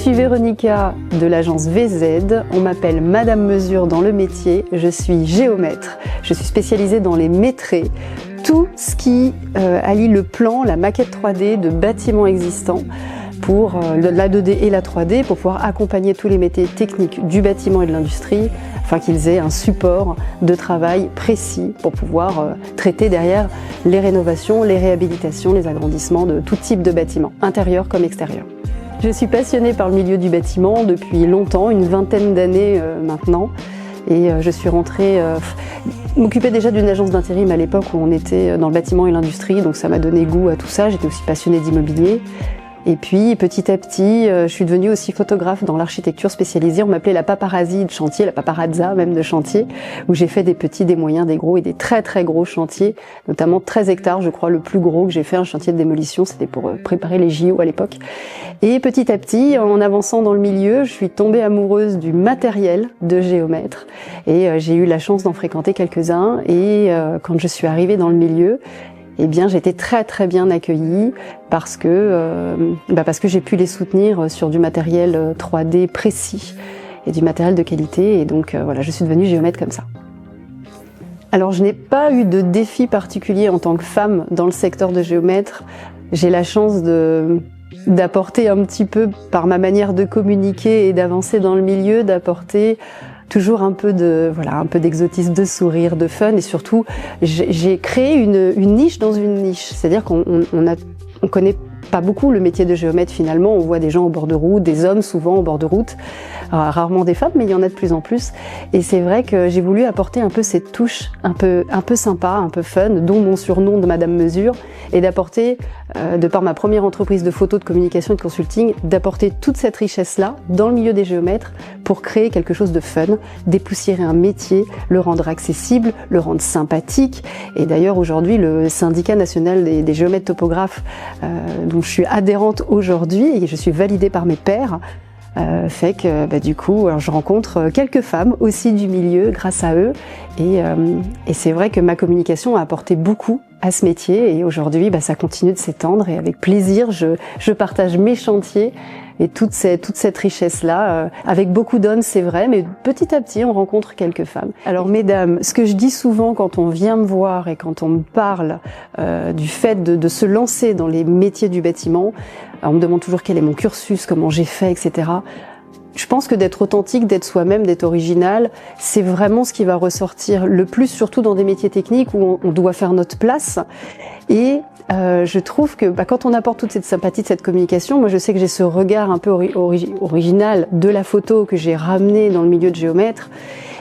suis Véronica de l'agence VZ, on m'appelle Madame Mesure dans le métier, je suis géomètre, je suis spécialisée dans les métrés, tout ce qui allie le plan, la maquette 3D de bâtiments existants pour la 2D et la 3D pour pouvoir accompagner tous les métiers techniques du bâtiment et de l'industrie afin qu'ils aient un support de travail précis pour pouvoir traiter derrière les rénovations, les réhabilitations, les agrandissements de tout type de bâtiments, intérieur comme extérieur. Je suis passionnée par le milieu du bâtiment depuis longtemps, une vingtaine d'années maintenant, et je suis rentrée m'occuper déjà d'une agence d'intérim à l'époque où on était dans le bâtiment et l'industrie, donc ça m'a donné goût à tout ça. J'étais aussi passionnée d'immobilier. Et puis petit à petit, je suis devenue aussi photographe dans l'architecture spécialisée. On m'appelait la paparazzi de chantier, la paparazza même de chantier, où j'ai fait des petits, des moyens, des gros et des très très gros chantiers, notamment 13 hectares, je crois, le plus gros que j'ai fait, un chantier de démolition, c'était pour préparer les JO à l'époque. Et petit à petit, en avançant dans le milieu, je suis tombée amoureuse du matériel de géomètre et j'ai eu la chance d'en fréquenter quelques-uns. Et quand je suis arrivée dans le milieu, eh bien, j'ai été très très bien accueillie parce que j'ai pu les soutenir sur du matériel 3D précis et du matériel de qualité. Et donc voilà, je suis devenue géomètre comme ça. Alors, je n'ai pas eu de défi particulier en tant que femme dans le secteur de géomètre. J'ai la chance d'apporter un petit peu, par ma manière de communiquer et d'avancer dans le milieu, d'apporter toujours un peu d'exotisme, de sourire, de fun, et surtout j'ai créé une niche dans une niche. C'est-à-dire qu'on connaît pas beaucoup le métier de géomètre finalement. On voit des gens au bord de route, des hommes souvent au bord de route, rarement des femmes, mais il y en a de plus en plus. Et c'est vrai que j'ai voulu apporter un peu cette touche un peu sympa, un peu fun, dont mon surnom de Madame Mesure, et d'apporter, de par ma première entreprise de photo, de communication et de consulting, d'apporter toute cette richesse-là dans le milieu des géomètres pour créer quelque chose de fun, dépoussiérer un métier, le rendre accessible, le rendre sympathique. Et d'ailleurs aujourd'hui, le syndicat national des géomètres topographes, dont je suis adhérente aujourd'hui et je suis validée par mes pairs, fait que du coup je rencontre quelques femmes aussi du milieu grâce à eux et c'est vrai que ma communication a apporté beaucoup à ce métier et aujourd'hui ça continue de s'étendre et avec plaisir je partage mes chantiers et toute cette richesse-là, avec beaucoup d'hommes, c'est vrai, mais petit à petit, on rencontre quelques femmes. Alors, mesdames, ce que je dis souvent quand on vient me voir et quand on me parle du fait de se lancer dans les métiers du bâtiment, on me demande toujours quel est mon cursus, comment j'ai fait, etc. Je pense que d'être authentique, d'être soi-même, d'être original, c'est vraiment ce qui va ressortir le plus, surtout dans des métiers techniques où on doit faire notre place. Et je trouve que quand on apporte toute cette sympathie, de cette communication, moi je sais que j'ai ce regard un peu original de la photo que j'ai ramené dans le milieu de géomètre.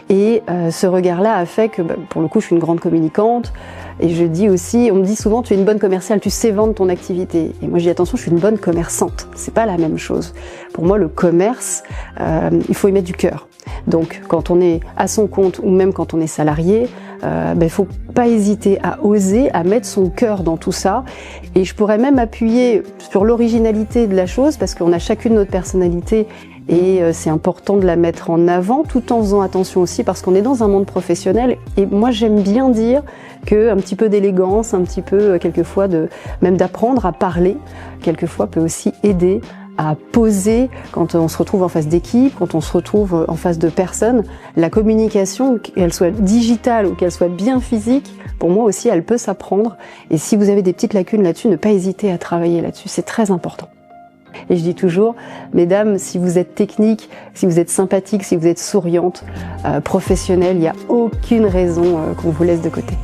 Et ce regard-là a fait que, pour le coup, je suis une grande communicante. Et je dis aussi, on me dit souvent, tu es une bonne commerciale, tu sais vendre ton activité. Et moi, je dis attention, je suis une bonne commerçante. C'est pas la même chose. Pour moi, le commerce, il faut y mettre du cœur. Donc, quand on est à son compte ou même quand on est salarié, il faut pas hésiter à oser, à mettre son cœur dans tout ça. Et je pourrais même appuyer sur l'originalité de la chose parce qu'on a chacune notre personnalité. Et c'est important de la mettre en avant tout en faisant attention aussi parce qu'on est dans un monde professionnel et moi j'aime bien dire qu'un petit peu d'élégance, un petit peu quelquefois même d'apprendre à parler, quelquefois peut aussi aider à poser quand on se retrouve en face d'équipe, quand on se retrouve en face de personnes. La communication, qu'elle soit digitale ou qu'elle soit bien physique, pour moi aussi elle peut s'apprendre et si vous avez des petites lacunes là-dessus, ne pas hésiter à travailler là-dessus, c'est très important. Et je dis toujours, mesdames, si vous êtes technique, si vous êtes sympathique, si vous êtes souriante, professionnelle, il n'y a aucune raison qu'on vous laisse de côté.